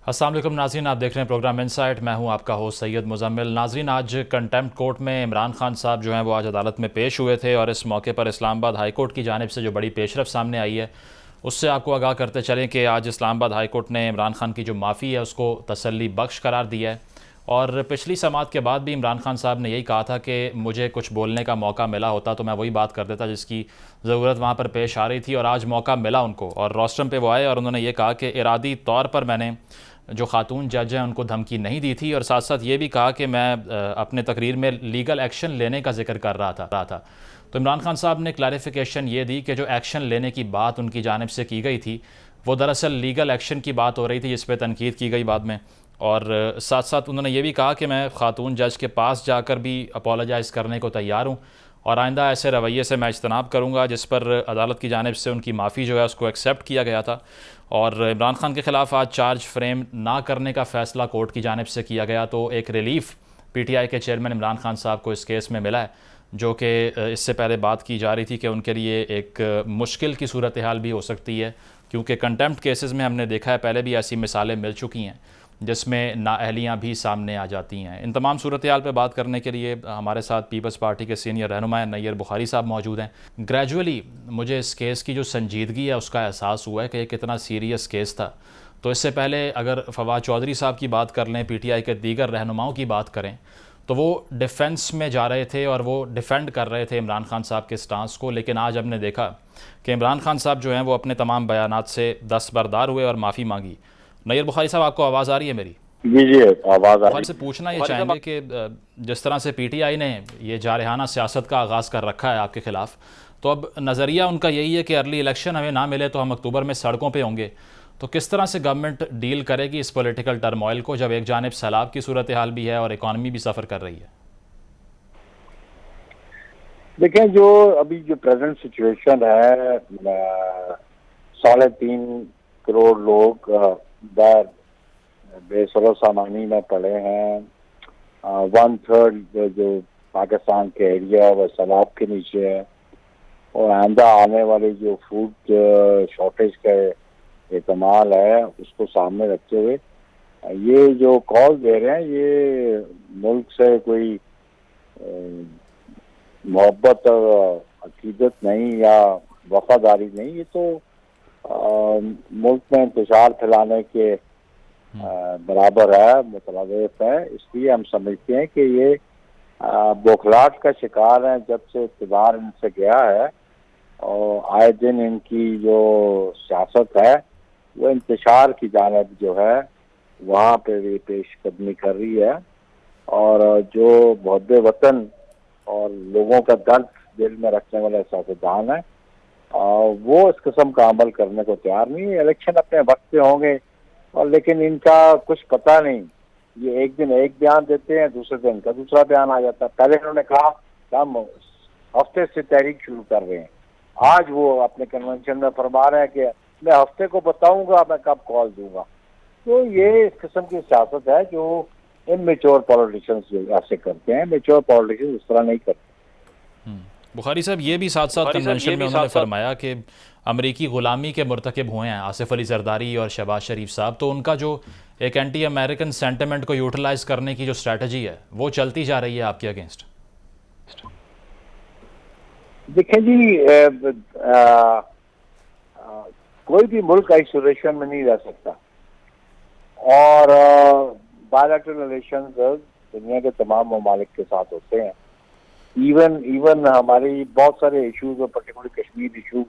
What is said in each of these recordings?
अस्सलाम वालेकुम नाज़रीन, आप देख रहे हैं प्रोग्राम इनसाइट। मैं हूं आपका होस्ट सैयद मुज़म्मिल। नाज़रीन, आज कंटेम्प्ट कोर्ट में इमरान खान साहब जो हैं वो आज अदालत में पेश हुए थे और इस मौके पर इस्लामाबाद हाई कोर्ट की जानिब से जो बड़ी पेशरफ सामने आई है उससे आपको आगाह करते चलें कि आज इस्लामाबाद हाई कोर्ट ने इमरान खान की जो माफ़ी है उसको तसल्ली बख्श करार दिया है। और पिछली समाअत के बाद भी इमरान खान साहब ने यही कहा था कि मुझे कुछ बोलने का मौका मिला होता तो मैं वही बात कर देता जिसकी ज़रूरत वहाँ पर पेश आ रही थी, और आज मौका मिला उनको और रोस्टम पे वो आए और उन्होंने ये कहा कि इरादी तौर पर मैंने जो खातून जज हैं उनको धमकी नहीं दी थी, और साथ साथ ये भी कहा कि मैं अपने तकरीर में लीगल एक्शन लेने का जिक्र कर रहा था। तो इमरान खान साहब ने क्लैरिफिकेशन ये दी कि जो एक्शन लेने की बात उनकी जानिब से की गई थी वो दरअसल लीगल एक्शन की बात हो रही थी, जिस पर तनकीद की गई बाद में। और साथ साथ उन्होंने ये भी कहा कि मैं खातून जज के पास जाकर भी अपोलोजाइज़ करने को तैयार हूँ और आइंदा ऐसे रवैये से मैं इज्तनाब करूँगा, जिस पर अदालत की जानिब से उनकी माफ़ी जो है उसको एक्सेप्ट किया गया था। और इमरान खान के ख़िलाफ़ आज चार्ज फ्रेम ना करने का फ़ैसला कोर्ट की जानिब से किया गया, तो एक रिलीफ़ पीटीआई के चेयरमैन इमरान खान साहब को इस केस में मिला है, जो कि इससे पहले बात की जा रही थी कि उनके लिए एक मुश्किल की सूरत हाल भी हो सकती है, क्योंकि कंटेम्प्ट केसेस में हमने देखा है पहले भी ऐसी मिसालें मिल चुकी हैं जिसमें नाअहलियाँ भी सामने आ जाती हैं। इन तमाम सूरत हाल पर बात करने के लिए हमारे साथ पीपल्स पार्टी के सीनियर रहनुमा नैयर बुखारी साहब मौजूद हैं। ग्रेजुअली मुझे इस केस की जो संजीदगी है उसका एहसास हुआ है कि ये कितना सीरियस केस था। तो इससे पहले अगर फवाद चौधरी साहब की बात कर लें, पीटीआई के दीगर रहनुमाओं की बात करें, तो वो डिफेंस में जा रहे थे और वो डिफेंड कर रहे थे इमरान खान साहब के स्टांस को। लेकिन आज हमने देखा कि इमरान खान साहब जो हैं वो अपने तमाम बयानात से दस्तबरदार हुए और माफ़ी मांगी। नैयर बुखारी साहब, आपको आवाज़ आ रही है मेरी? जी जी, आवाज़ आ बुखारी रही से है। पूछना ये चाहेंगे कि जिस तरह से पीटीआई ने ये जारहाना सियासत का आगाज़ कर रखा है आपके ख़िलाफ़, तो अब नज़रिया उनका यही है कि अर्ली इलेक्शन हमें ना मिले तो हम अक्टूबर में सड़कों पे होंगे। तो किस तरह से गवर्नमेंट डील करेगी इस पॉलिटिकल टर्मोइल को, जब एक जानिब सैलाब की सूरत हाल भी है और इकॉनमी भी सफ़र कर रही है? देखें, जो अभी जो प्रेजेंट सिचुएशन है, 3.5 करोड़ लोग बेसरो सामानी में पड़े हैं। 1/3 जो पाकिस्तान के एरिया वह सैलाब के नीचे है, और आइंदा आने वाली जो फूड शॉर्टेज का एहतमाल है उसको सामने रखते हुए ये जो कॉल दे रहे हैं, ये मुल्क से कोई मोहब्बत और अकीदत नहीं या वफादारी नहीं, ये तो मुल्क में इंतशार फैलाने के बराबर है, मुतरदिफ है। इसलिए हम समझते हैं कि ये बौखलाहट का शिकार है जब से इक़्तिदार इनसे गया है, और आए दिन इनकी जो सियासत है वो इंतशार की जानिब जो है वहाँ पे भी पेशकदमी कर रही है, और जो मुहब्बे वतन और लोगों का दर्द दिल में रखने वाले सियासतदान है वो इस किस्म का अमल करने को तैयार नहीं है। इलेक्शन अपने वक्त पे होंगे, और लेकिन इनका कुछ पता नहीं, ये एक दिन एक बयान देते हैं, दूसरे दिन का दूसरा बयान आ जाता है। पहले इन्होंने कहा कि हम हफ्ते से तहरीक शुरू कर रहे हैं, आज वो अपने कन्वेंशन में फरमा रहे हैं कि मैं हफ्ते को बताऊंगा मैं कब कॉल दूंगा। तो ये इस किस्म की सियासत है जो इमेच्योर पॉलिटिशियंस जो ऐसे करते हैं। मेच्योर पॉलिटिशियंस इस तरह नहीं करते। बुखारी साहब, ये भी साथ साथ कन्वेंशन में उन्होंने फरमाया कि अमरीकी ग़ुलामी के मुर्तकिब हुए हैं आसिफ अली जरदारी और शहबाज शरीफ साहब, तो उनका जो एक एंटी अमेरिकन सेंटिमेंट को यूटिलाइज करने की जो स्ट्रेटजी है वो चलती जा रही है आपके अगेंस्ट। देखें जी, कोई भी मुल्क आइसोलेशन में नहीं रह सकता, और बायलैटरल रिलेशंस दुनिया के तमाम ममालिक के साथ होते हैं। इवन हमारी बहुत सारे इश्यूज और पर्टिकुलर कश्मीर इशू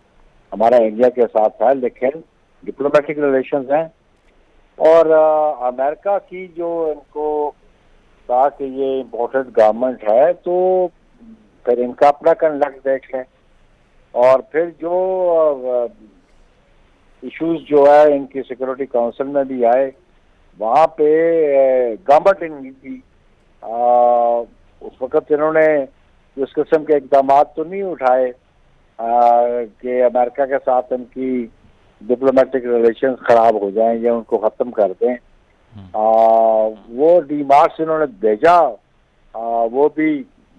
हमारा इंडिया के साथ है, लेकिन डिप्लोमेटिक रिलेशंस हैं। और अमेरिका की जो इनको कहा कि ये इम्पोर्टेंट गवर्नमेंट है, तो फिर इनका अपना कंडक्ट देख लें, और फिर जो इश्यूज जो है इनकी सिक्योरिटी काउंसिल में भी आए, वहाँ पे गवर्नमेंट इनकी थी। उस वक़्त इन्होंने इस किस्म के इकदाम तो नहीं उठाए कि अमेरिका के साथ इनकी डिप्लोमेटिक रिलेशंस खराब हो जाएं या उनको ख़त्म कर दें। वो डीमार्क्स इन्होंने भेजा, वो भी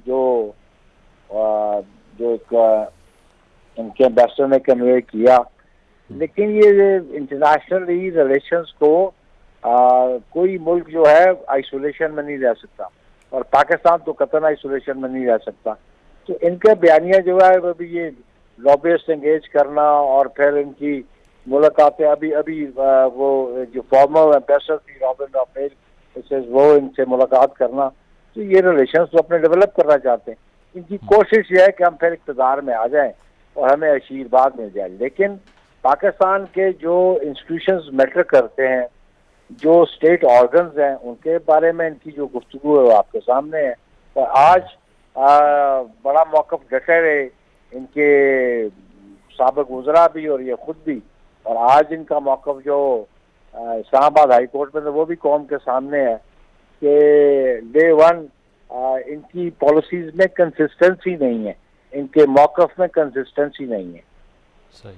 जो इनके एम्बेसडर ने कन्वे किया, लेकिन ये इंटरनेशनल रिलेशंस को कोई मुल्क जो है आइसोलेशन में नहीं रह सकता, और पाकिस्तान तो कतई आइसोलेशन में नहीं रह सकता। तो इनके बयानिया जो है अभी ये लॉबिस्ट एंगेज करना और फिर इनकी मुलाकातें, अभी अभी वो जो फॉर्मर एम्बेसडर थी रॉबिन राफेल, वो इनसे मुलाकात करना, तो ये रिलेशन तो अपने डेवलप करना चाहते हैं। इनकी कोशिश ये है कि हम फिर इक़्तिदार में आ जाएं और हमें आशीर्वाद मिल जाए। लेकिन पाकिस्तान के जो इंस्टीट्यूशंस मैटर करते हैं, जो स्टेट ऑर्गन्स हैं, उनके बारे में इनकी जो गुफ्तगू है वो आपके सामने है। और आज बड़ा मौक़िफ़ डटे रहे इनके साबिक़ वज़रा भी और ये खुद भी, और आज इनका मौक़िफ़ जो इस्लामाबाद हाई कोर्ट में, तो वो भी कौम के सामने है कि डे वन इनकी पॉलिसीज़ में कंसिस्टेंसी नहीं है, इनके मौक़िफ़ में कंसिस्टेंसी नहीं है। सही।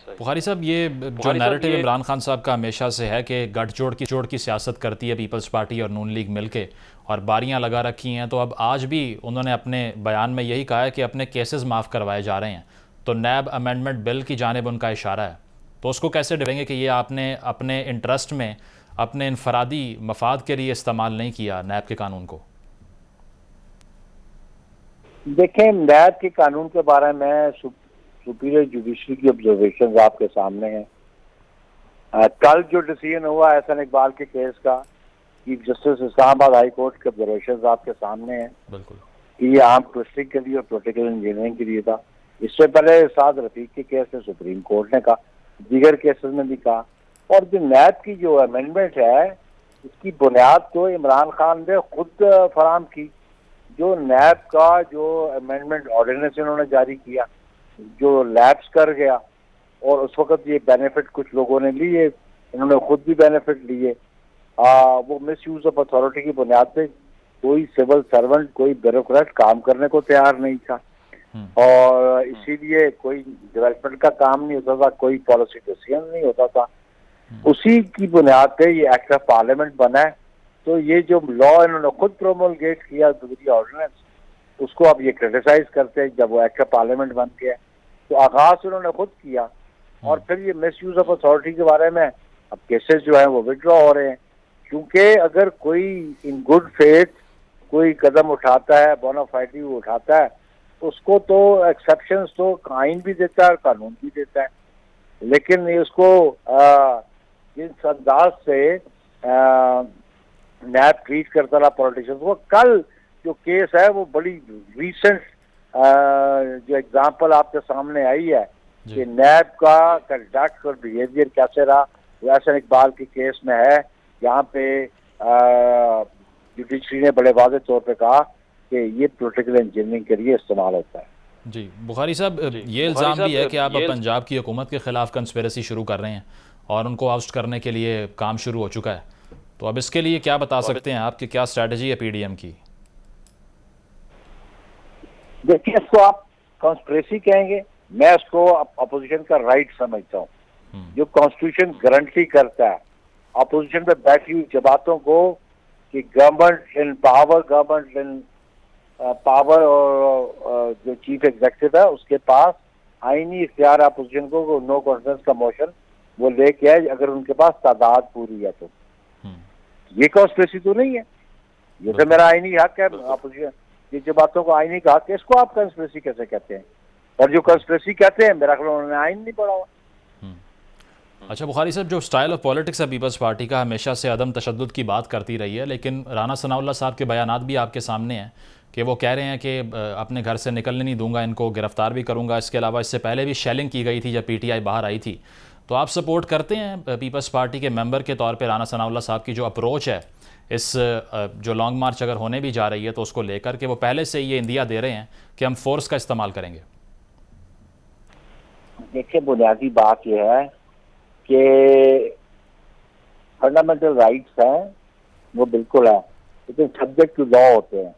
बुखारी साहब, ये जो नैरेटिव इमरान खान साहब का हमेशा से है कि गठजोड़ की सियासत करती है पीपल्स पार्टी और नून लीग मिलके और बारियां लगा रखी हैं, तो अब आज भी उन्होंने अपने बयान में यही कहा है कि अपने केसेस माफ़ करवाए जा रहे हैं, तो नैब अमेंडमेंट बिल की जानिब उनका इशारा है। तो उसको कैसे डिबेंगे कि ये आपने अपने इंटरेस्ट में, अपने इनफरादी मफाद के लिए इस्तेमाल नहीं किया नैब के कानून को? देखें, नैब के कानून के बारे में सुपीरियर जुडिशरी की ऑब्जर्वेशन आपके सामने है। कल जो डिसीजन हुआ एहसन इकबाल के केस का, chief justice Islamabad high court के ऑब्जर्वेशन आपके सामने है बिल्कुल कि ये आर्म ट्विस्टिंग के लिए और पोलिटिकल इंजीनियरिंग के लिए था। इससे पहले साद रफीक के केस में सुप्रीम कोर्ट ने कहा, दीगर केसेस में भी कहा। और जो नैब की जो अमेंडमेंट है, इसकी बुनियाद तो इमरान खान ने खुद फराम की। जो नैब का जो अमेंडमेंट ऑर्डिनेंस इन्होंने जारी किया, जो लैप्स कर गया, और उस वक्त ये बेनिफिट कुछ लोगों ने लिए, इन्होंने खुद भी बेनिफिट लिए। वो मिस यूज ऑफ अथॉरिटी की बुनियाद पे कोई सिविल सर्वेंट, कोई ब्यूरोक्रेट काम करने को तैयार नहीं था, और इसीलिए कोई डेवलपमेंट का काम नहीं होता था, कोई पॉलिसी डिसीजन नहीं होता था। उसी की बुनियाद पे ये एक्ट ऑफ पार्लियामेंट बना है। तो ये जो लॉ इन्होंने खुद प्रोमोलगेट किया, ऑर्डिनेंस, उसको अब ये क्रिटिसाइज करते हैं जब वो एक्ट ऑफ पार्लियामेंट बन गया। तो आगाज उन्होंने खुद किया, और फिर ये मिस यूज ऑफ अथॉरिटी के बारे में अब केसेस जो है वो विड्रॉ हो रहे हैं। क्योंकि अगर कोई इन गुड फेथ कोई कदम उठाता है, बोनाफाइडली उठाता है, उसको तो एक्सेप्शंस तो आइन भी देता है और कानून भी देता है। लेकिन ये उसको जिस अंदाज से नैब ट्रीट करता रहा पॉलिटिशियंस, वो कल जो केस है वो बड़ी रीसेंट जो एग्जांपल आपके सामने आई है कि नैब का कंडक्ट और बिहेवियर कैसे रहा, वो एहसन इकबाल के केस में है, जहाँ पे जुडिशरी ने बड़े वाज़ेह तौर पे कहा कि ये पॉलिटिकल इंजीनियरिंग के लिए इस्तेमाल होता है। जी बुखारी साहब, ये इल्ज़ाम भी है कि आप अब पंजाब की हुकूमत के ख़िलाफ़ कंस्पिरेसी शुरू कर रहे हैं और उनको आउस्ट करने के लिए काम शुरू हो चुका है, तो अब इसके लिए क्या बता सकते हैं, आपकी क्या स्ट्रैटेजी है पीडीएम की? देखिए, इसको आप कॉन्स्पिरेसी कहेंगे, मैं इसको अपोजिशन का राइट समझता हूँ, जो कॉन्स्टिट्यूशन गारंटी करता है अपोजिशन पे बैठी हुई जमातों को कि गवर्नमेंट इन पावर और जो चीफ एग्जीक्यूटिव है उसके पास आईनी इख्तियार अपोजिशन को नो कॉन्फिडेंस का मोशन वो लेके आए अगर उनके पास तादाद पूरी है। तो ये कॉन्स्पिरेसी तो नहीं है, ये तो मेरा आईनी हक है। अपोजिशन ये जो बातों को आईनी का हक है, इसको आप कॉन्स्पिरेसी कैसे कहते हैं? और जो कॉन्स्पिरेसी कहते हैं, मेरा ख्याल उन्होंने आइन नहीं पढ़ा हुआ। अच्छा बुखारी साहब, जो स्टाइल ऑफ पॉलिटिक्स है पीपल्स पार्टी का, हमेशा से अदम तशद्दुद की बात करती रही है, लेकिन राना सनाउल्लाह साहब के बयानात भी आपके सामने हैं कि वो कह रहे हैं कि अपने घर से निकलने नहीं दूंगा, इनको गिरफ्तार भी करूंगा। इसके अलावा इससे पहले भी शेलिंग की गई थी जब पीटीआई बाहर आई थी। तो आप सपोर्ट करते हैं पीपल्स पार्टी के मेंबर के तौर पे राना सनाउल्लाह साहब की जो अप्रोच है इस जो लॉन्ग मार्च अगर होने भी जा रही है तो उसको लेकर के वो पहले से ये इंदिया दे रहे हैं कि हम फोर्स का इस्तेमाल करेंगे? देखिए, बुनियादी बात यह है कि फंडामेंटल राइट्स हैं वो बिल्कुल है, लेकिन सब्जेक्ट टू लॉ होते हैं।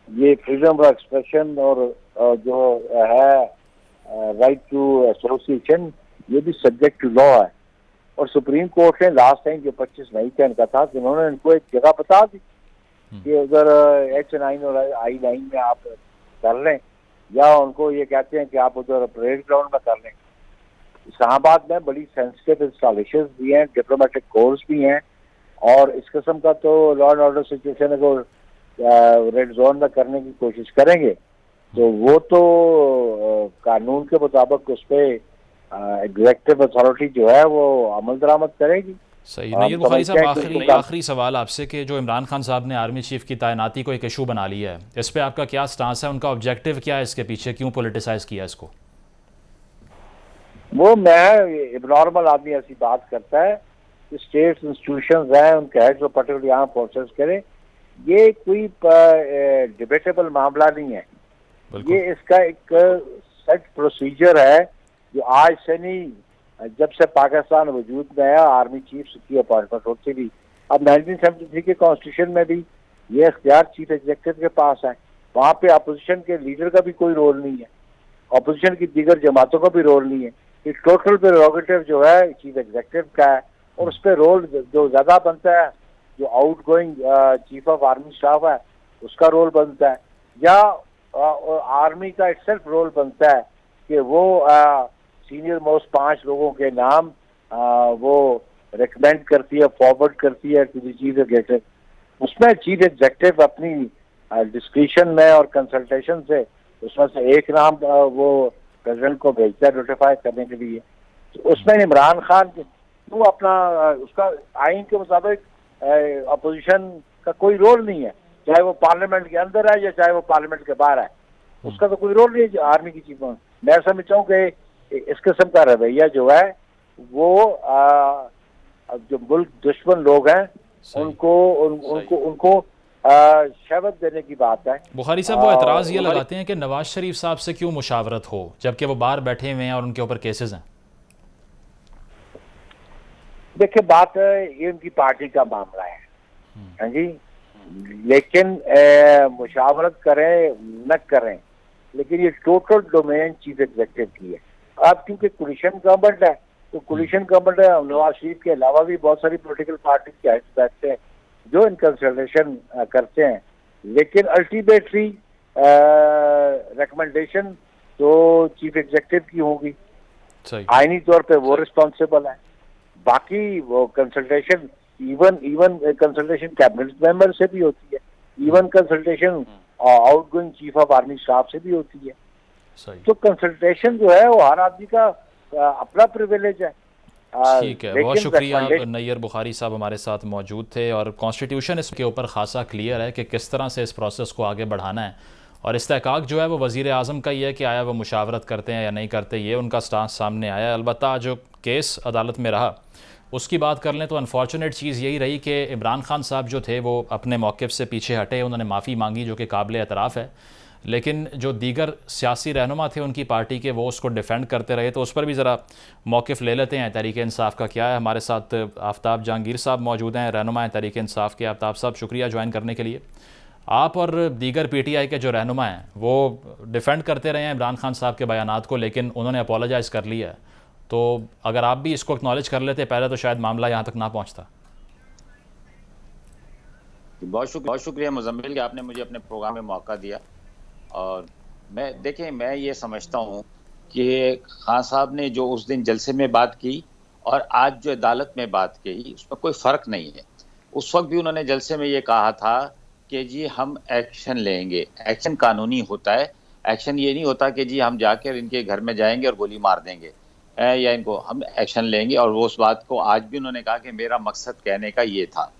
ये फ्रीडम ऑफ एक्सप्रेशन और जो है राइट टू एसोसिएशन, ये भी सब्जेक्ट टू लॉ है। और सुप्रीम कोर्ट ने लास्ट टाइम जो 25 मई का इनका था कि उन्होंने इनको एक जगह बता दी कि उधर H9 और I9 में आप कर लें, या उनको ये कहते हैं कि आप उधर परेड ग्राउंड में कर लें। इस्लामाबाद में बड़ी सेंसिटिव इंस्टॉलेशन भी हैं, डिप्लोमेटिक कोर्स भी हैं, और इस किस्म का तो लॉ एंड ऑर्डर सिचुएशन को रेड जोन में करने की कोशिश करेंगे तो वो तो कानून के मुताबिक उस पर एग्जेक्टिव अथॉरिटी जो है वो अमल दरामद करेगी। सही। नय्यर बुखारी साहब, आखिरी सवाल आपसे कि जो इमरान खान साहब ने आर्मी चीफ की तैनाती को एक इशू बना लिया है, इस पर आपका क्या स्टांस है? उनका ऑब्जेक्टिव क्या है इसके पीछे, क्यों पॉलिटिसाइज किया इसको? वो मैं नॉर्मल आदमी ऐसी बात करता है कि स्टेट इंस्टीट्यूशंस हैं, उनके हेड्स और पर्टिकुलरली आर्म फोर्सेस करें, ये कोई डिबेटेबल मामला नहीं है। ये इसका एक सेट प्रोसीजर है जो आज से नहीं, जब से पाकिस्तान वजूद में आया आर्मी चीफ की अपॉइंटमेंट होती थी। अब 1973 के कॉन्स्टिट्यूशन में भी ये इख्तियार चीफ एग्जीक्यूटिव के पास है। वहाँ पे अपोजिशन के लीडर का भी कोई रोल नहीं है, अपोजिशन की दीगर जमातों का भी रोल नहीं है। ये टोटल प्रेरोगेटिव जो है चीफ एग्जीक्यूटिव का है, और उस पर रोल जो ज्यादा बनता है जो out going chief of army staff है उसका रोल बनता है, या आर्मी का इटसेल्फ रोल बनता है कि वो सीनियर मोस्ट 5 लोगों के नाम वो रिकमेंड करती है, फॉरवर्ड करती है टू द चीफ एग्जीक्यूटिव। उसमें चीफ एग्जीक्यूटिव अपनी डिस्क्रिशन में और कंसल्टेशन से उसमें से एक नाम वो प्रेसिडेंट को भेजता है नोटिफाई करने के लिए। तो उसमें इमरान खान तो अपना उसका आइन के मुताबिक अपोजिशन का कोई रोल नहीं है, चाहे वो पार्लियामेंट के अंदर है या चाहे वो पार्लियामेंट के बाहर है, उसका तो कोई रोल नहीं है आर्मी की चीफ में। मैं समझता हूँ कि इस किस्म का रवैया जो है वो जो मुल्क दुश्मन लोग हैं उनको शहवत देने की बात है। बुखारी साहब, वो एतराज़ ये लगाते हैं कि नवाज शरीफ साहब से क्यों मुशावरत हो जबकि वो बाहर बैठे हुए हैं और उनके ऊपर केसेस हैं। देखिए बात ये उनकी पार्टी का मामला है, हाँ जी, लेकिन मुशावरत करें न करें, लेकिन ये टोटल डोमेन चीफ एग्जीक्यूटिव की है। अब क्योंकि कोलिशन गवर्नमेंट है तो कोलिशन गवर्नमेंट है, नवाज शरीफ के अलावा भी बहुत सारी पॉलिटिकल पार्टी के हेड्स बैठते हैं जो इन कंसल्टेशन करते हैं, लेकिन अल्टीमेटली रिकमेंडेशन तो चीफ एग्जीक्यूटिव की होगी, आईनी तौर पे वो रिस्पॉन्सिबल है। बाकी वो consultation even consultation cabinet member से भी होती है, even consultation outgoing chief of army staff से भी होती है। तो कंसल्टेशन जो है वो हर आदमी का अपना प्रिविलेज है। ठीक है, बहुत शुक्रिया। नय्यर बुखारी साहब हमारे साथ मौजूद थे, और कॉन्स्टिट्यूशन इसके ऊपर खासा क्लियर है कि किस तरह से इस प्रोसेस को आगे बढ़ाना है, और इस्तेहकाक जो है वो वज़ीर आज़म का ही है कि आया वो मुशावरत करते हैं या नहीं करते, ये उनका स्टांस सामने आया। अलबत्ता जो केस अदालत में रहा उसकी बात कर लें तो अनफॉर्चुनेट चीज़ यही रही कि इमरान खान साहब जो थे वो अपने मौक़िफ़ से पीछे हटे, उन्होंने माफ़ी मांगी जो कि काबिल एतराफ़ है, लेकिन जो दीगर सियासी रहनुमा थे उनकी पार्टी के वो उसको डिफेंड करते रहे। तो उस पर भी ज़रा मौक़िफ़ ले लेते हैं तहरीक इंसाफ का क्या है। हमारे साथ आफ्ताब जहांगीर साहब मौजूद हैं, रहनुमा तहरीक इंसाफ के। आफ्ताब साहब, शुक्रिया ज्वाइन करने के लिए। आप और दीगर PTI के जो रहनुमा हैं वो डिफेंड करते रहे हैं इमरान खान साहब के बयानात को, लेकिन उन्होंने अपोलोजाइज़ कर लिया है, तो अगर आप भी इसको एक्नॉलेज कर लेते पहले तो शायद मामला यहाँ तक ना पहुँचता। बहुत शुक्रिया मुजम्मिल कि आपने मुझे अपने प्रोग्राम में मौका दिया। और मैं ये समझता हूँ कि खान साहब ने जो उस दिन जलसे में बात की और आज जो अदालत में बात की उसमें कोई फ़र्क नहीं है। उस वक्त भी उन्होंने जलसे में ये कहा था कि जी हम एक्शन लेंगे। एक्शन कानूनी होता है, एक्शन ये नहीं होता कि जी हम जाकर इनके घर में जाएंगे और गोली मार देंगे या इनको हम एक्शन लेंगे। और वो उस बात को आज भी उन्होंने कहा कि मेरा मकसद कहने का ये था,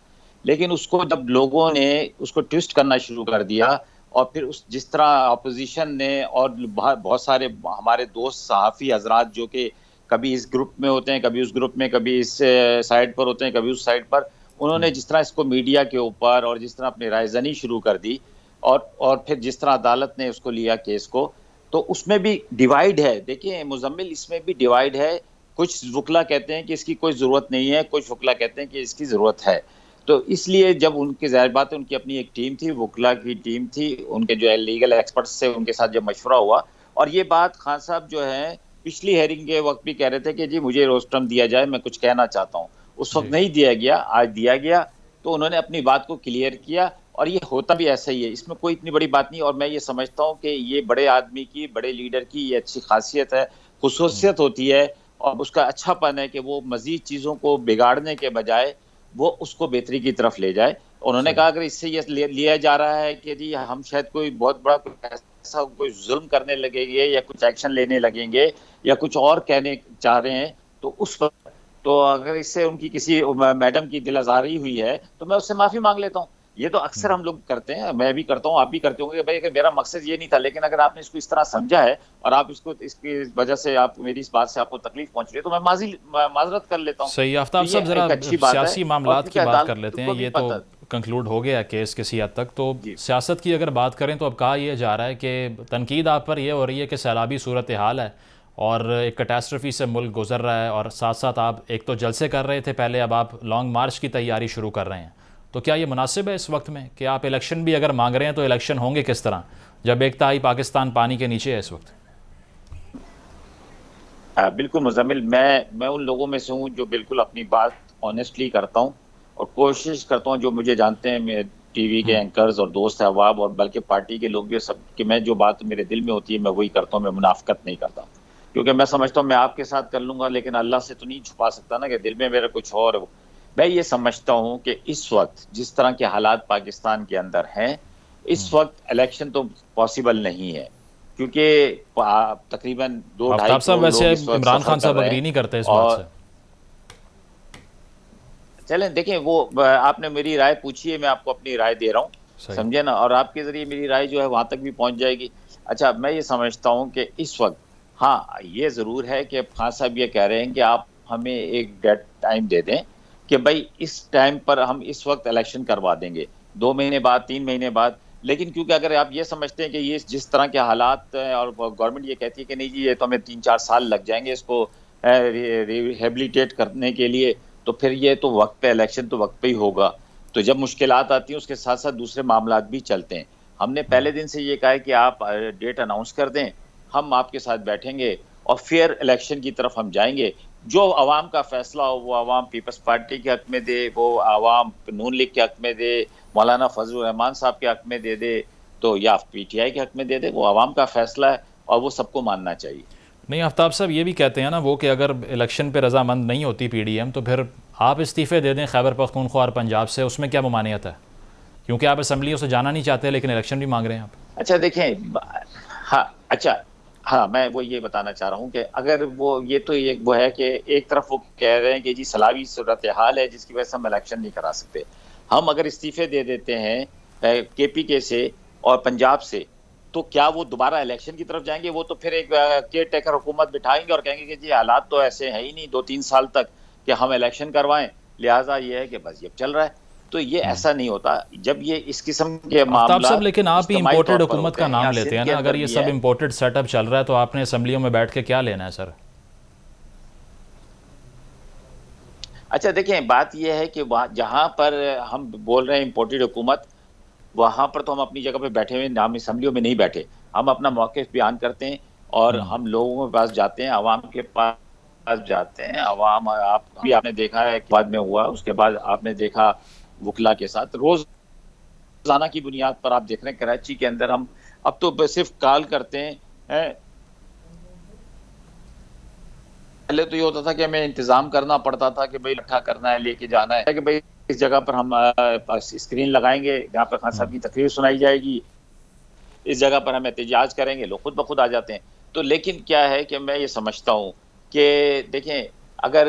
लेकिन उसको जब लोगों ने उसको ट्विस्ट करना शुरू कर दिया और फिर उस जिस तरह अपोजिशन ने और बहुत सारे हमारे दोस्त सहाफ़ी हजरात जो कि कभी इस ग्रुप में होते हैं, कभी उस ग्रुप में, कभी इस साइड पर होते हैं, कभी उस साइड पर, उन्होंने जिस तरह इसको मीडिया के ऊपर और जिस तरह अपनी रायज़नी शुरू कर दी और फिर जिस तरह अदालत ने उसको लिया केस को, तो उसमें भी डिवाइड है। देखिए मुजम्मिल, इसमें भी डिवाइड है। कुछ वकला कहते हैं कि इसकी कोई ज़रूरत नहीं है, कुछ वकला कहते हैं कि इसकी ज़रूरत है। तो इसलिए जब उनकी ज़ाहिर बात है उनकी अपनी एक टीम थी, वकला की टीम थी, उनके जो लीगल एक्सपर्ट्स थे उनके साथ जब मशवरा हुआ, और ये बात खान साहब जो है पिछली हेयरिंग के वक्त भी कह रहे थे कि जी मुझे रोस्टम दिया जाए, मैं कुछ कहना चाहता हूँ। उस वक्त नहीं दिया गया, आज दिया गया, तो उन्होंने अपनी बात को क्लियर किया और ये होता भी ऐसा ही है। इसमें कोई इतनी बड़ी बात नहीं। और मैं ये समझता हूँ कि ये बड़े आदमी की, बड़े लीडर की ये अच्छी खासियत है, खुसूसियत होती है। और उसका अच्छापन है कि वो मजीद चीज़ों को बिगाड़ने के बजाय वो उसको बेहतरी की तरफ ले जाए। उन्होंने कहा अगर इससे ये लिया जा रहा है कि जी हम शायद कोई बहुत बड़ा ऐसा कोई जुल्म करने लगेंगे या कुछ एक्शन लेने लगेंगे या कुछ और कहने चाह रहे हैं, तो उस पर तो अगर इससे उनकी किसी मैडम की दिल आज़ारी हुई है तो मैं उससे माफ़ी मांग लेता हूँ। ये तो अक्सर हम लोग करते हैं, मैं भी करता हूँ, आप भी करते होंगे, भाई मेरा मकसद ये नहीं था, लेकिन अगर आपने इसको इस तरह समझा है और आप इसको इसकी वजह से आप मेरी इस बात से आपको तकलीफ पहुंच रही है तो मैं माजरत कर लेता हूँ। सही। आफ्ताब तो साहब, ये ज़रा एक अच्छी बात है सियासी और मामलात क्योंकि की बात कर अदालत लेते हैं। को भी ये तो पता कंक्लूड हो गया केस किसी हद तक। तो जी सियासत की अगर बात करें तो अब कहा यह जा रहा है कि तनकीद आप पर यह हो रही है कि सैलाबी सूरत हाल है और एक कैटास्ट्रफी से मुल्क गुजर रहा है, और साथ साथ आप एक तो जलसे कर रहे थे पहले, अब आप लॉन्ग मार्च की तैयारी शुरू कर रहे हैं। तो क्या ये मुनासिब है इस वक्त में कि आप इलेक्शन भी अगर मांग रहे हैं तो इलेक्शन होंगे किस तरह, जब एक तिहाई पाकिस्तान पानी के नीचे है इस वक्त? बिल्कुल मुजम्मिल, मैं उन लोगों में से हूँ जो बिल्कुल अपनी बात ऑनेस्टली करता हूँ और कोशिश करता हूँ, जो मुझे जानते हैं मेरे टीवी के एंकर्स और दोस्त अहबाब और बल्कि पार्टी के लोग भी सब, कि मैं जो बात मेरे दिल में होती है मैं वही करता हूँ, मैं मुनाफिकत नहीं करता। क्योंकि मैं समझता हूँ मैं आपके साथ कर लूंगा लेकिन अल्लाह से तो नहीं छुपा सकता ना कि दिल में मेरा कुछ और है। मैं ये समझता हूँ कि इस वक्त जिस तरह के हालात पाकिस्तान के अंदर हैं, इस वक्त इलेक्शन तो पॉसिबल नहीं है, क्योंकि तकरीबन 2-2.5 आफ्ताब साहब, करोड़ वैसे लोग इस वक्त इमरान सफर खान कर साहब रहे अग्री हैं। नहीं करते इस बात से? और चलें देखें, वो आपने मेरी राय पूछी है, मैं आपको अपनी राय दे रहा हूँ, सही। समझे ना, और आपके जरिए मेरी राय जो है वहां तक भी पहुंच जाएगी। अच्छा, मैं ये समझता हूँ कि इस वक्त हाँ ये जरूर है कि खान साहब ये कह रहे हैं कि आप हमें एक डेड टाइम दे दें कि भाई इस टाइम पर हम इस वक्त इलेक्शन करवा देंगे, 2 महीने बाद, 3 महीने बाद। लेकिन क्योंकि अगर आप ये समझते हैं कि ये जिस तरह के हालात हैं और गवर्नमेंट ये कहती है कि नहीं जी ये तो हमें 3-4 साल लग जाएंगे इसको रिहेबिलिटेट करने के लिए, तो फिर ये तो वक्त पे, इलेक्शन तो वक्त पे ही होगा। तो जब मुश्किलात आती हैं उसके साथ साथ दूसरे मामलात भी चलते हैं। हमने पहले दिन से ये कहा है कि आप डेट अनाउंस कर दें, हम आपके साथ बैठेंगे और फेयर इलेक्शन की तरफ हम जाएंगे। जो अवाम का फैसला हो वो अवाम पीपल्स पार्टी के हक में दे, वो अवाम नून लीग के हक में दे, मौलाना फजलुर रहमान साहब के हक में दे दे, तो या पीटीआई के हक में दे दे, वो अवाम का फैसला है और वो सबको मानना चाहिए। नहीं, आफ्ताब साहब ये भी कहते हैं ना वो कि अगर इलेक्शन पे रजामंद नहीं होती पीडीएम तो फिर आप इस्तीफ़े दे दें खैबर पख्तूनख्वा और पंजाब से, उसमें क्या ममानियत है? क्योंकि आप असम्बलियों से जाना नहीं चाहते लेकिन इलेक्शन भी मांग रहे हैं आप। अच्छा देखें, हाँ अच्छा, हाँ मैं वो ये बताना चाह रहा हूँ कि अगर वो ये तो ये वो है कि एक तरफ वो कह रहे हैं कि जी सलावी सूरत हाल है जिसकी वजह से हम इलेक्शन नहीं करा सकते। हम अगर इस्तीफे दे देते हैं केपीके से और पंजाब से, तो क्या वो दोबारा इलेक्शन की तरफ जाएंगे? वो तो फिर एक केयर टेकर हुकूमत बिठाएंगे और कहेंगे कि जी हालात तो ऐसे है ही नहीं 2-3 साल तक कि हम इलेक्शन करवाएं, लिहाजा ये है कि बस ये चल रहा है। तो ये ऐसा नहीं होता जब ये इस किस्म के आफ्ताब साहब, मामला लेकिन आप ही इज्तिमाई इम्पोर्टेड तौर पर हुकूमत होते का हैं, नाम यहाँ लेते सिंध हैं के ना। अगर अंदर ये भी सब है। इम्पोर्टेड सेटअप चल रहा है तो आपने असम्बलियों में बैठ के क्या लेना है सर? अच्छा देखें, बात यह है कि जहां पर हम बोल रहे हैं इम्पोर्टेड हुकूमत, वहां पर तो हम अपनी जगह पे बैठे हुए, हम असम्बलियों में नहीं बैठे, हम अपना मौक़िफ़ बयान करते हैं और हम लोगों के पास जाते हैं, आवाम के पास जाते हैं। आवाम, आप भी आपने देखा है कि बाद में हुआ, उसके बाद आपने देखा वकला के साथ रोजाना की बुनियाद पर आप देख रहे हैं कराची के अंदर हम अब तो सिर्फ कॉल करते हैं। पहले तो ये होता था कि हमें इंतजाम करना पड़ता था कि भाई इकट्ठा करना है, लेके जाना है कि भाई इस जगह पर हम स्क्रीन लगाएंगे जहाँ पर खान साहब की तकरीर सुनाई जाएगी, इस जगह पर हम एहतजाज करेंगे, लोग खुद ब खुद आ जाते हैं। तो लेकिन क्या है कि मैं ये समझता हूँ कि देखें, अगर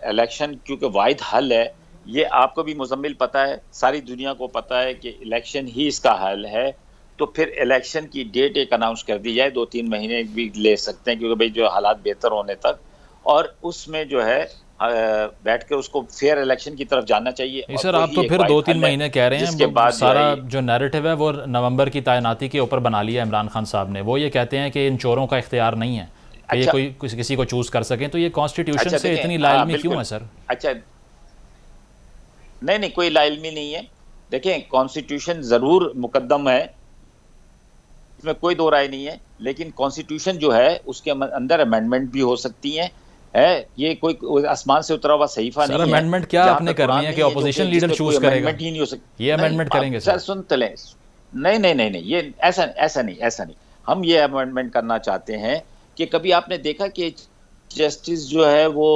इलेक्शन क्योंकि वाहिद हल है, ये आपको भी मुजम्मिल पता है, सारी दुनिया को पता है कि इलेक्शन ही इसका हल है, तो फिर इलेक्शन की डेट एक अनाउंस कर दी जाए, 2-3 महीने भी ले सकते हैं क्योंकि भाई जो हालात बेहतर होने तक, और उसमें जो है बैठ के उसको फेयर इलेक्शन की तरफ जाना चाहिए। नहीं और सर, आप वही तो एक फिर वाहिद 2-3 हल है महीने कह रहे हैं। जिसके वो बाद जो सारा है जो नैरेटिव है वो नवंबर की तैनाती के ऊपर बना लिया इमरान खान साहब ने। वो ये कहते हैं कि इन चोरों का इख्तियार नहीं है कि ये अच्छा, कोई किसी को चूज़ कर सकें। तो ये कॉन्स्टिट्यूशन अच्छा से देखें, इतनी हाँ लाइलमी क्यों बिल्कुल, है सर? अच्छा नहीं कोई लाइलमी नहीं है। देखें, कॉन्स्टिट्यूशन जरूर मुकद्दम है, इसमें कोई दो राय नहीं है, लेकिन कॉन्स्टिट्यूशन जो है उसके अंदर अमेंडमेंट भी हो सकती है ये कोई आसमान से उतरा हुआ सहीफा सर नहीं है अमेंडमेंट क्या जहां आपने पे करनी कुरान है कि नहीं है जो ऑपोजिशन कि लीडर जिसपे कोई चूज करेगा? अमेंडमेंट ही नहीं हो सकती। ये नहीं, अमेंडमेंट आप करेंगे सर सर? सुन तले, नहीं ये ऐसा ऐसा नहीं, हम ये अमेंडमेंट करना चाहते हैं कि कभी आपने देखा कि जस्टिस जो है वो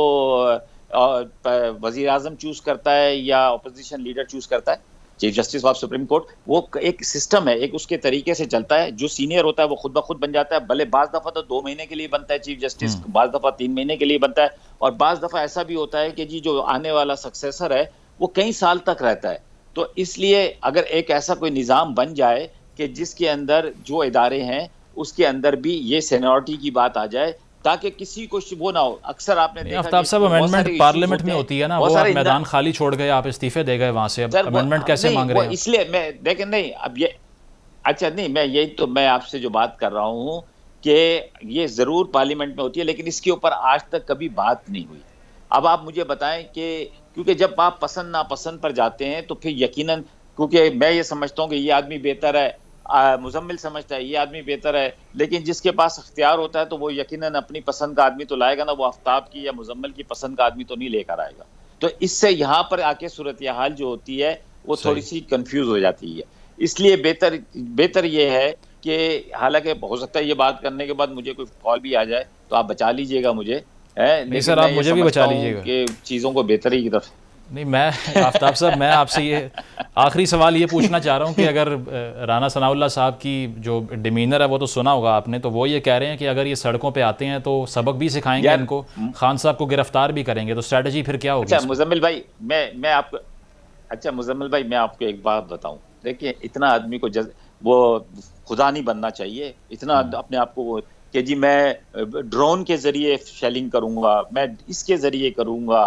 वजीर आजम चूज करता है या अपोजिशन लीडर चूज करता है? Chief justice of supreme court वो एक सिस्टम है, एक उसके तरीके से चलता है। जो सीनियर होता है वो खुद ब खुद बन जाता है, भले बाज दफा तो 2 महीने के लिए बनता है चीफ जस्टिस, बाज दफा 3 महीने के लिए बनता है, और बाज दफा ऐसा भी होता है कि जी जो आने वाला सक्सेसर है वो कई साल तक रहता है। तो इसलिए अगर एक ऐसा कोई निज़ाम बन जाए कि जिसके अंदर जो इदारे हैं उसके अंदर भी ये सीनियरिटी की बात आ जाए, ताकि किसी को वो ना हो। अक्सर आपने देखा आफ्ताब साहब, अमेंडमेंट पार्लियामेंट में होती है ना, वो आप मैदान खाली छोड़ गए, आप इस्तीफे दे गए वहां से, अब अमेंडमेंट कैसे मांग रहे हैं? इसलिए मैं देखें नहीं अब ये अच्छा नहीं, मैं यही तो मैं आपसे जो बात कर रहा हूँ कि ये जरूर पार्लियामेंट में होती है, लेकिन इसके ऊपर आज तक कभी बात नहीं हुई। अब आप मुझे बताएं कि क्योंकि जब आप पसंद नापसंद पर जाते हैं तो फिर यकीनन, क्योंकि मैं ये समझता हूँ कि ये आदमी बेहतर है, मुजम्मिल समझता है ये आदमी बेहतर है, लेकिन जिसके पास अख्तियार होता है तो वो यकीनन अपनी पसंद का आदमी तो लाएगा ना, वो आफ्ताब की या मुजम्मिल की पसंद का आदमी तो नहीं लेकर आएगा। तो इससे यहाँ पर आके सूरत हाल जो होती है वो थोड़ी सी कंफ्यूज हो जाती है। इसलिए बेहतर ये है कि, हालांकि हो सकता है ये बात करने के बाद मुझे कोई कॉल भी आ जाए तो आप बचा लीजिएगा मुझे, नहीं सर, आप मुझे भी बचा लीजिएगा कि चीज़ों को बेहतरी की तरफ। नहीं, मैं आफ्ताब साहब, मैं आपसे ये आखिरी सवाल ये पूछना चाह रहा हूँ कि अगर राना सनाउल्लाह साहब की जो डिमीनर है वो तो सुना होगा आपने, तो वो ये कह रहे हैं कि अगर ये सड़कों पे आते हैं तो सबक भी सिखाएंगे इनको, खान साहब को गिरफ्तार भी करेंगे, तो स्ट्रेटजी फिर क्या होगी? अच्छा मुजम्मिल भाई, मैं आपको मुजम्मिल भाई, मैं आपको एक बात बताऊं। देखिए, इतना आदमी को वो खुदा नहीं बनना चाहिए, इतना अपने आप को कि जी मैं ड्रोन के जरिए शेलिंग करूंगा, मैं इसके जरिए करूंगा।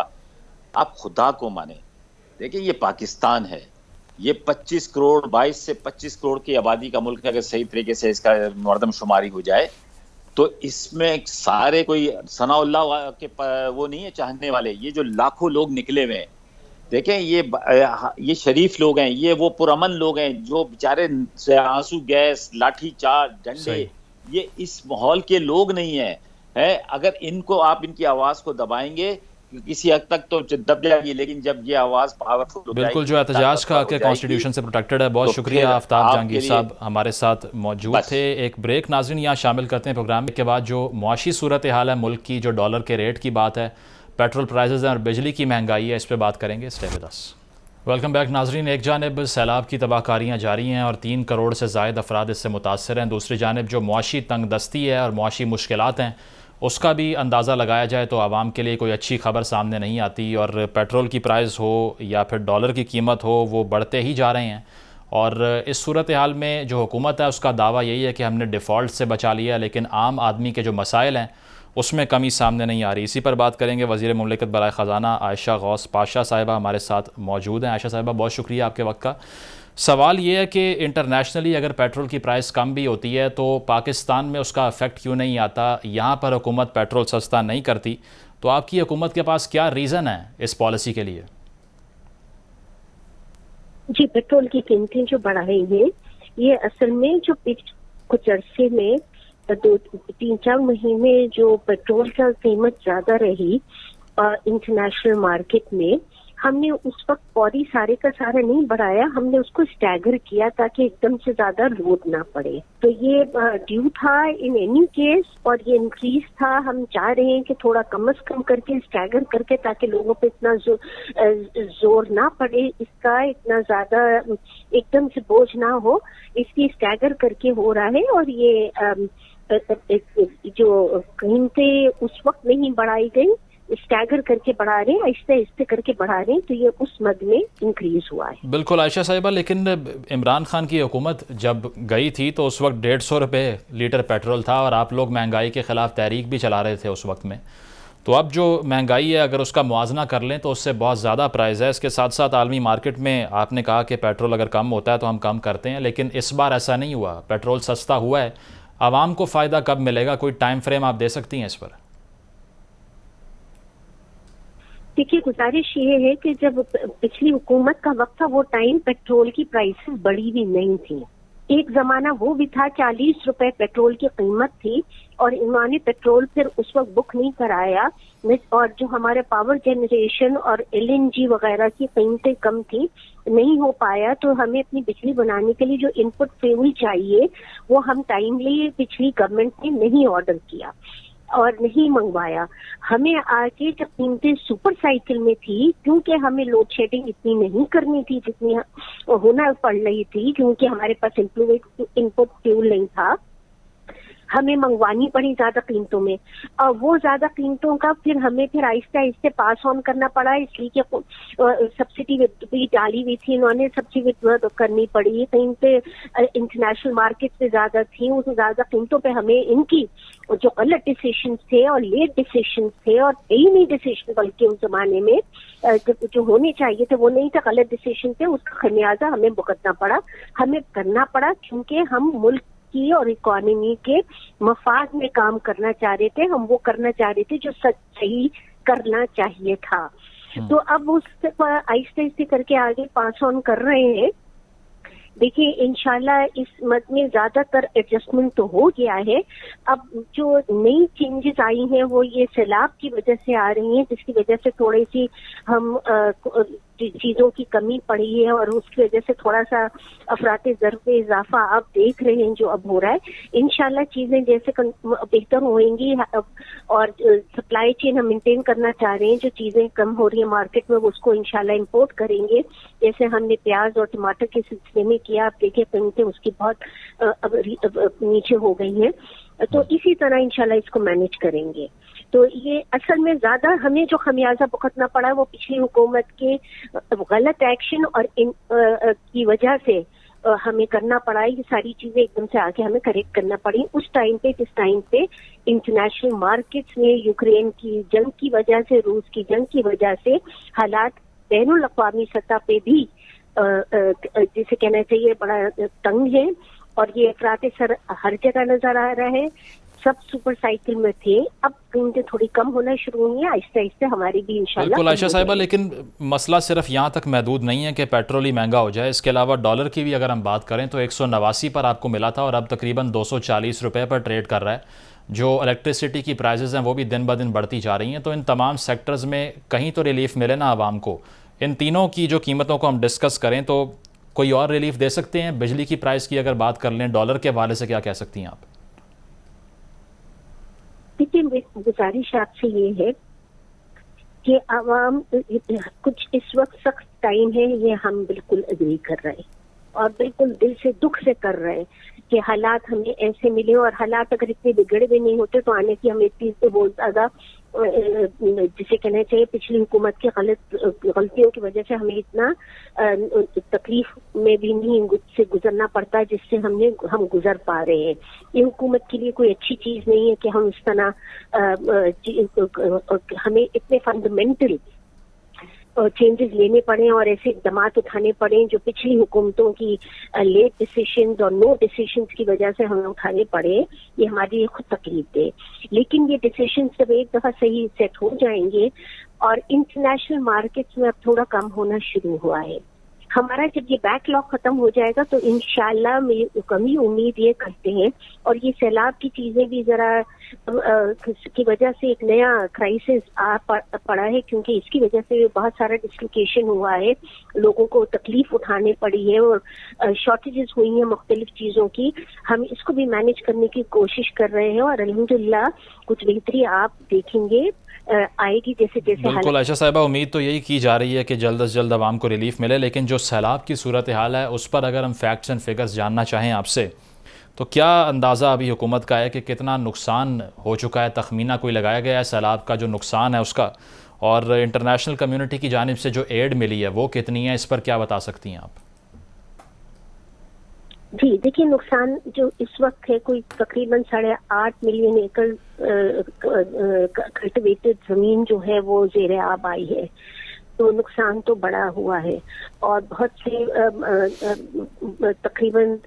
आप खुदा को माने। देखिए, ये पाकिस्तान है, ये 25 करोड़ 22 से 25 करोड़ की आबादी का मुल्क है। अगर सही तरीके से इसका मर्दमशुमारी हो जाए तो इसमें सारे कोई सनाउल्लाह के वो नहीं है चाहने वाले, ये जो लाखों लोग निकले हुए हैं। देखें, ये शरीफ लोग हैं, ये वो पुरअमन लोग हैं जो बेचारे आंसू गैस, लाठी चार्ज, डंडे, ये इस माहौल के लोग नहीं है। अगर इनको आप इनकी आवाज को दबाएंगे किसी हद तक तो दब जाएगी, लेकिन जब ये आवाज पावरफुल हो बिल्कुल, जो एहतजाज का के कॉन्स्टिट्यूशन से प्रोटेक्टेड है। बहुत शुक्रिया आफ्ताब जहांगीर साहब हमारे साथ मौजूद थे। एक ब्रेक नाज़रीन यहाँ शामिल करते हैं प्रोग्राम के बाद। जो मुआशी सूरत हाल है मुल्क की, जो डॉलर के रेट की बात है, पेट्रोल प्राइसेस हैं और बिजली की महंगाई है, इस पर बात करेंगे। Stay with us. Welcome back नाजरीन। एक जानिब सैलाब की तबाहकारियाँ जारी हैं और 3 करोड़ से ज़ायद अफराद इससे मुतासर हैं। दूसरी जानिब जो मुआशी तंग दस्ती है और मुआशी मुश्किलात हैं, उसका भी अंदाज़ा लगाया जाए तो आवाम के लिए कोई अच्छी खबर सामने नहीं आती। और पेट्रोल की प्राइस हो या फिर डॉलर की कीमत हो, वो बढ़ते ही जा रहे हैं। और इस सूरत हाल में जो हुकूमत है उसका दावा यही है कि हमने डिफ़ॉल्ट से बचा लिया, लेकिन आम आदमी के जो मसाइल हैं उसमें कमी सामने नहीं आ रही। इसी पर बात करेंगे। वज़ीर मुमलिकत बराए ख़जाना आयशा गौस पाशा साहिबा हमारे साथ मौजूद हैं। आयशा साहिबा, बहुत शुक्रिया आपके वक्त का। सवाल ये है कि इंटरनेशनली अगर पेट्रोल की प्राइस कम भी होती है तो पाकिस्तान में उसका इफ़ेक्ट क्यों नहीं आता? यहाँ पर हुकूमत पेट्रोल सस्ता नहीं करती, तो आपकी हुकूमत के पास क्या रीज़न है इस पॉलिसी के लिए? जी, पेट्रोल की कीमतें जो बढ़ाई हैं, ये असल में जो कुछ अरसे में 2-3-4 महीने जो पेट्रोल का कीमत ज्यादा रही इंटरनेशनल मार्केट में, हमने उस वक्त फौरी सारे का सारा नहीं बढ़ाया, हमने उसको स्टैगर किया ताकि एकदम से ज्यादा लोड ना पड़े। तो ये ड्यू था इन एनी केस, और ये इंक्रीज था। हम चाह रहे हैं कि थोड़ा कम से कम करके स्टैगर करके, ताकि लोगों पे इतना जोर ना पड़े, इसका इतना ज्यादा एकदम से बोझ ना हो, इसकी स्टैगर करके हो रहा है। और ये जो कीमतें उस वक्त नहीं बढ़ाई गई, स्टैगर करके बढ़ा रहे हैं, आहिस्ते आहिस्ते करके बढ़ा रहे हैं, तो ये उस मद में इंक्रीज हुआ है। बिल्कुल आयशा साहिबा, लेकिन इमरान खान की हुकूमत जब गई थी तो उस वक्त 150 रुपये लीटर पेट्रोल था और आप लोग महंगाई के ख़िलाफ़ तहरीक भी चला रहे थे उस वक्त में। तो अब जो महंगाई है, अगर उसका मुआवजा कर लें तो उससे बहुत ज़्यादा प्राइस है। इसके साथ साथ आलमी मार्केट में आपने कहा कि पेट्रोल अगर कम होता है तो हम कम करते हैं, लेकिन इस बार ऐसा नहीं हुआ। पेट्रोल सस्ता हुआ है। आवाम को फ़ायदा कब मिलेगा? कोई टाइम फ्रेम आप दे सकती हैं इस पर? देखिए, गुजारिश ये है कि जब पिछली हुकूमत का वक्त था, वो टाइम पेट्रोल की प्राइसेस बढ़ी भी नहीं थी। एक जमाना वो भी था 40 रुपए पेट्रोल की कीमत थी, और इन्होंने पेट्रोल फिर उस वक्त बुक नहीं कराया, और जो हमारे पावर जनरेशन और LNG वगैरह की कीमतें कम थी, नहीं हो पाया। तो हमें अपनी बिजली बनाने के लिए जो इनपुट फ्यूल चाहिए वो हम टाइमली पिछली गवर्नमेंट ने नहीं ऑर्डर किया। और नहीं मंगवाया। हमें आके जब कीमतें सुपर साइकिल में थी, क्योंकि हमें लोड शेडिंग इतनी नहीं करनी थी जितनी होना पड़ रही थी, क्योंकि हमारे पास इनपुट फ्यूल नहीं था, हमें मंगवानी पड़ी ज्यादा कीमतों में। और वो ज्यादा कीमतों का फिर हमें आहिस्ते आहिस्ते पास ऑन करना पड़ा, इसलिए कि सब्सिडी भी डाली हुई थी इन्होंने, सब्सिडी करनी पड़ी। कहीं पे इंटरनेशनल मार्केट से ज्यादा थी, उस ज्यादा कीमतों पे हमें इनकी जो गलत डिसीजन थे और लेट डिसीजन थे और सही नहीं डिसीजन, बल्कि उस जमाने में जो होने चाहिए थे वो नहीं था, गलत डिसीजन थे, उसका खमियाजा हमें भुगतना पड़ा, हमें करना पड़ा, क्योंकि हम मुल्क की और इकोनॉमी के मफाद में काम करना चाह रहे थे। हम वो करना चाह रहे थे जो सही करना चाहिए था। तो अब उस आहिस्ते आहिस्ते करके आगे पास ऑन कर रहे हैं। देखिए इंशाल्लाह इस मद में ज्यादातर एडजस्टमेंट तो हो गया है। अब जो नई चेंजेस आई हैं वो ये सैलाब की वजह से आ रही हैं, जिसकी वजह से थोड़ी सी हम चीजों की कमी पड़ी है और उसकी वजह से थोड़ा सा अफराते ज़र पे इजाफा आप देख रहे हैं जो अब हो रहा है। इंशाल्लाह चीजें जैसे बेहतर होंगी और सप्लाई चेन हम मेंटेन करना चाह रहे हैं, जो चीजें कम हो रही है मार्केट में उसको इंशाल्लाह इंपोर्ट करेंगे, जैसे हमने प्याज और टमाटर के सिलसिले में किया। आप देखिए कीमतें उसकी बहुत नीचे हो गई हैं, तो इसी तरह इंशाल्लाह इसको मैनेज करेंगे। तो ये असल में ज्यादा हमें जो खमियाजा भुगतना पड़ा वो पिछली हुकूमत के गलत एक्शन और की वजह से हमें करना पड़ा। ये सारी चीजें एकदम से आके हमें करेक्ट करना पड़ी उस टाइम पे, जिस टाइम पे इंटरनेशनल मार्केट्स में यूक्रेन की जंग की वजह से, रूस की जंग की वजह से हालात बैनुल अक़वामी सतह पे भी जिसे कहना चाहिए बड़ा तंग है, और ये अफराते सर हर जगह नजर आ रहा है। सब सुपर साइकिल में थे, अब कीमतें थोड़ी कम होना शुरू हुई हैं, आहिस्ते आहिस्ते हमारी भी इंशाल्लाह। बिल्कुल आयशा साहिबा, लेकिन मसला सिर्फ यहाँ तक महदूद नहीं है कि पेट्रोल ही महंगा हो जाए। इसके अलावा डॉलर की भी अगर हम बात करें तो 189 पर आपको मिला था और अब तकरीबन 240 रुपये पर ट्रेड कर रहा है। जो इलेक्ट्रिसिटी की प्राइजेज़ हैं वो भी दिन ब दिन बढ़ती जा रही हैं। तो इन तमाम सेक्टर्स में कहीं तो रिलीफ मिले ना आवाम को। इन तीनों की जो कीमतों को हम डिस्कस करें तो कोई और रिलीफ दे सकते हैं? बिजली की प्राइस की अगर बात कर लें, डॉलर के हवाले से क्या कह सकती हैं आप? देखिए गुजारिश आपसे ये है कि आवाम कुछ इस वक्त सख्त टाइम है, ये हम बिल्कुल एग्री कर रहे हैं और बिल्कुल दिल से दुख से कर रहे हैं कि हालात हमें ऐसे मिले, और हालात अगर इतने बिगड़े भी नहीं होते तो आने की हमें इतनी बहुत ज्यादा जिसे कहना चाहिए पिछली हुकूमत की गलतियों की वजह से हमें इतना तकलीफ में भी नहीं से गुजरना पड़ता जिससे हम गुजर पा रहे हैं। ये हुकूमत के लिए कोई अच्छी चीज नहीं है कि हम इस तरह हमें इतने फंडामेंटल चेंजेस लेने पड़े और ऐसे इकदाम उठाने पड़े जो पिछली हुकूमतों की लेट डिसीजंस और नो डिसीजंस की वजह से हमें उठाने पड़े। ये हमारी खुद तकलीफ है, लेकिन ये डिसीजंस जब एक दफा सही सेट हो जाएंगे और इंटरनेशनल मार्केट्स में अब थोड़ा कम होना शुरू हुआ है, हमारा जब ये बैकलॉग खत्म हो जाएगा तो इंशाल्लाह कमी उम्मीद ये करते हैं। और ये सैलाब की चीजें भी जरा की वजह से एक नया क्राइसिस आ पड़ा है, क्योंकि इसकी वजह से बहुत सारा डिस्लोकेशन हुआ है, लोगों को तकलीफ उठाने पड़ी है और शॉर्टेजेस हुई हैं मुख्तलिफ चीजों की। हम इसको भी मैनेज करने की कोशिश कर रहे हैं और अल्हम्दुलिल्लाह कुछ बेहतरी आप देखेंगे आएगी जैसे जैसे। बिल्कुल आयशा साहिबा, उम्मीद तो यही की जा रही है कि जल्द से जल्द आवाम को रिलीफ मिले, लेकिन जो सैलाब की सूरत हाल है उस पर अगर हम फैक्ट्स एंड फिगर्स जानना चाहें आपसे, तो क्या अंदाज़ा अभी हुकूमत का है कि कितना नुकसान हो चुका है? तखमीना कोई लगाया गया है सैलाब का जो नुकसान है उसका? और इंटरनेशनल कम्युनिटी की जानिब से जो एड मिली है वो कितनी है? इस पर क्या बता सकती हैं आप? जी देखिए, नुकसान जो इस वक्त है कोई तकरीबन 8.5 मिलियन एकड़ कल्टिवेटेड जमीन जो है वो ज़ेरे आब आई है, तो नुकसान तो बड़ा हुआ है और बहुत से तकरीबन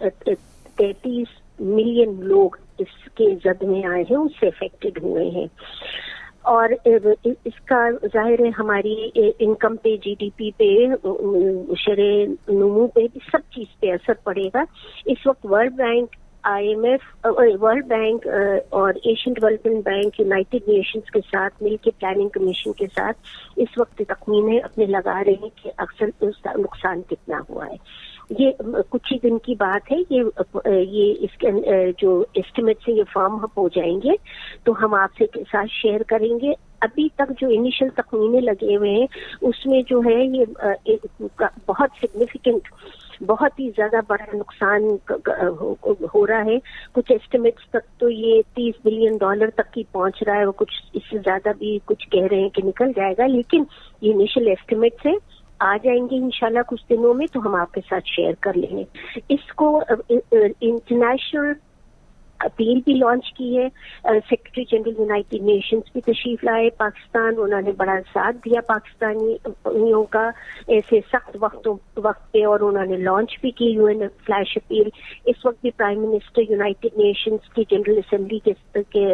33 मिलियन लोग इसके जद में आए हैं, उससे अफेक्टेड हुए हैं। और इसका जाहिर है हमारी इनकम पे, जीडीपी पे, शरे नमू पे, सब चीज पे असर पड़ेगा। इस वक्त World Bank, IMF, World Bank और Asian Development Bank, United Nations के साथ मिलकर प्लानिंग कमीशन के साथ इस वक्त तखमीने अपने लगा रहे हैं कि अक्सर उसका नुकसान कितना हुआ है। ये कुछ ही दिन की बात है। ये इसके जो एस्टिमेट्स हैं ये फर्म अप हो जाएंगे तो हम आपसे के साथ शेयर करेंगे। अभी तक जो इनिशियल तखमीने लगे हुए हैं उसमें जो है ये बहुत सिग्निफिकेंट, बहुत ही ज्यादा बड़ा नुकसान हो रहा है। कुछ एस्टिमेट्स तक तो ये $30 बिलियन तक की पहुंच रहा है, वो कुछ इससे ज्यादा भी कुछ कह रहे हैं कि निकल जाएगा, लेकिन ये इनिशियल एस्टिमेट्स है। आ जाएंगे इंशाल्लाह कुछ दिनों में तो हम आपके साथ शेयर कर लेंगे। इसको इंटरनेशनल अपील भी लॉन्च की है। सेक्रेटरी जनरल यूनाइटेड नेशंस भी तशरीफ लाए पाकिस्तान, उन्होंने बड़ा साथ दिया पाकिस्तानियों का ऐसे सख्त वक्त पे, और उन्होंने लॉन्च भी की यूएन फ्लैश अपील। इस वक्त भी प्राइम मिनिस्टर यूनाइटेड नेशंस की जनरल असेंबली के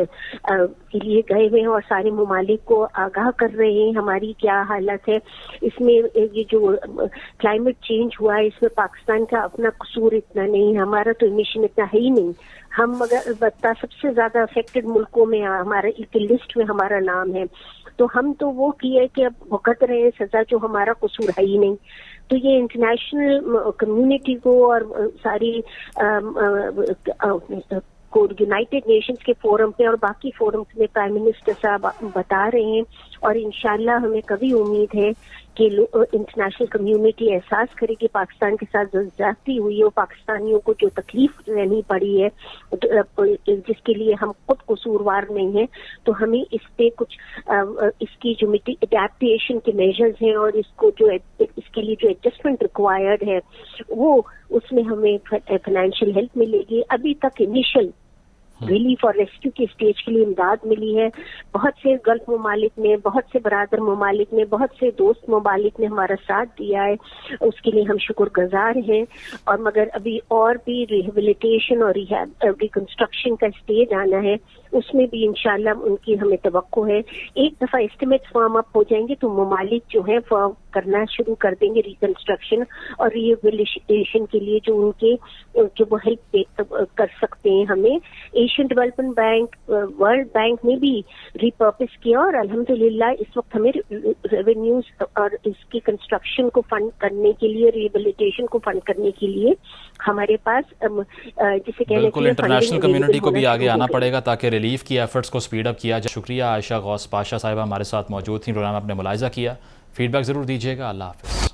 लिए गए हुए हैं और सारे ममालिक को आगाह कर रहे हैं हमारी क्या हालत है। इसमें ये जो क्लाइमेट चेंज हुआ है इसमें पाकिस्तान का अपना कसूर इतना नहीं है, हमारा तो इमिशन इतना है ही नहीं। हम मगर बता सबसे ज्यादा अफेक्टेड मुल्कों में हमारे लिस्ट में हमारा नाम है, तो हम तो वो किए कि अब भुगत रहे हैं सजा जो हमारा कसूर है ही नहीं। तो ये इंटरनेशनल कम्युनिटी को और सारी यूनाइटेड नेशंस के फोरम पे और बाकी फोरम्स में प्राइम मिनिस्टर साहब बता रहे हैं, और इंशाल्लाह हमें कभी उम्मीद है कि इंटरनेशनल कम्युनिटी एहसास करेगी पाकिस्तान के साथ जो ज्यादती हुई है, पाकिस्तानियों को जो तकलीफ रहनी पड़ी है जिसके लिए हम खुद कसूरवार नहीं है, तो हमें इस पे कुछ इसकी जो एडेप्टेशन के मेजर्स हैं और इसको जो इसके लिए जो एडजस्टमेंट रिक्वायर्ड है वो उसमें हमें फाइनेंशियल हेल्प मिलेगी। अभी तक इनिशियल रिलीफ और रेस्क्यू के स्टेज के लिए इमदाद मिली है। बहुत से गल्फ ममालिक ने, बहुत से बरादर ममालिक ने, बहुत से दोस्त ममालिक ने हमारा साथ दिया है, उसके लिए हम शुक्रगुजार हैं। और मगर अभी और भी रिहेबिलिटेशन और रिकंस्ट्रक्शन का स्टेज आना है, उसमें भी इंशाल्लाह उनकी हमें तवक्को है। एक दफा एस्टिमेट फॉर्म अप हो जाएंगे तो ममालिक जो है फॉर्म करना शुरू कर देंगे रिकंस्ट्रक्शन और रिहेबिलिटेशन के लिए जो उनके जो वो हेल्प कर सकते हैं हमें। Asian Development bank, world bank ने भी रिपर्पस किया और अल्हम्दुलिल्लाह इस वक्त हमें रेवेन्यूज और इसकी कंस्ट्रक्शन को फंड करने के लिए, रिहेबिलिटेशन को फंड करने के लिए हमारे पास जिसे कहने बिल्कुल इंटरनेशनल कम्युनिटी को भी आगे आना पड़ेगा ताकि रिलीफ की एफर्ट्स को स्पीड अप किया जाए। शुक्रिया आयशा गौस पाशा साहिबा हमारे साथ मौजूद थी, प्रोग्राम आपने मुलाहिजा किया। फीडबैक ज़रूर दीजिएगा। अल्लाह हाफ़िज़।